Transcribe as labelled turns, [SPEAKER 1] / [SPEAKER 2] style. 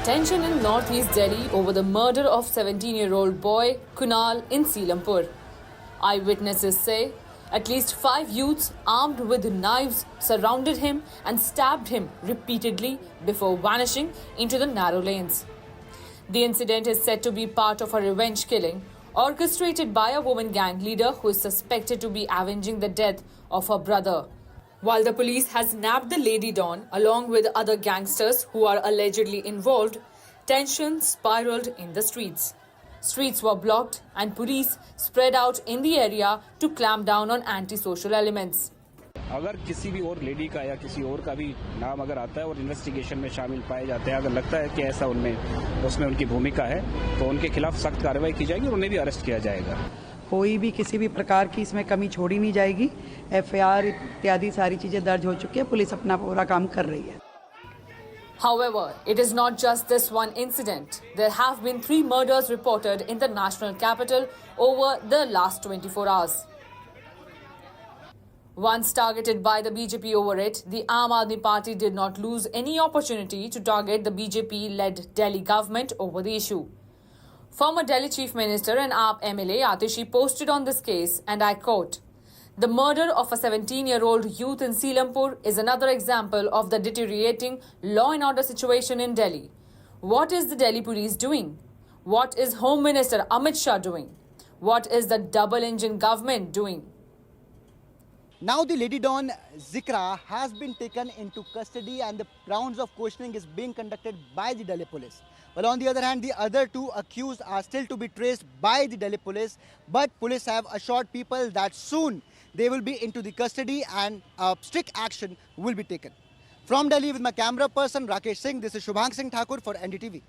[SPEAKER 1] Tension in northeast Delhi over the murder of 17-year-old boy Kunal in Seelampur. Eyewitnesses say at least 5 youths armed with knives surrounded him and stabbed him repeatedly before vanishing into the narrow lanes. The incident is said to be part of a revenge killing orchestrated by a woman gang leader who is suspected to be avenging the death of her brother. While the police has nabbed the Lady Dawn along with other gangsters who are allegedly involved, tension spiraled in the streets. Streets were blocked and police spread out in the area to clamp down on antisocial elements.
[SPEAKER 2] अगर किसी भी और lady का या किसी और का भी नाम अगर आता है और इन्वेस्टिगेशन में शामिल पाए जाते हैं, अगर लगता है कि ऐसा उसमें उनकी भूमिका है, तो उनके खिलाफ सख्त कार्रवाई की जाएगी और उन्हें भी अरेस्ट किया जाएगा।
[SPEAKER 3] कोई भी किसी भी प्रकार की इसमें कमी छोड़ी नहीं जाएगी। एफआईआर इत्यादि सारी चीजें दर्ज हो चुकी है, पुलिस अपना पूरा काम कर रही है।
[SPEAKER 1] However, it is not just this one incident. There have been 3 murders reported in the national capital over the last 24 hours. Once targeted by the BJP over it, the Aam Aadmi Party did not lose any opportunity to target the BJP-led Delhi government over the issue. Former Delhi Chief Minister and AAP MLA Atishi posted on this case, and I quote, "The murder of a 17-year-old youth in Seelampur is another example of the deteriorating law and order situation in Delhi. What is the Delhi police doing? What is Home Minister Amit Shah doing? What is the double-engine government doing?"
[SPEAKER 4] Now the Lady Dawn Zikra has been taken into custody and the rounds of questioning is being conducted by the Delhi police. Well, on the other hand, the other 2 accused are still to be traced by the Delhi police, but police have assured people that soon they will be into the custody and strict action will be taken. From Delhi with my camera person Rakesh Singh, this is Shubhang Singh Thakur for NDTV.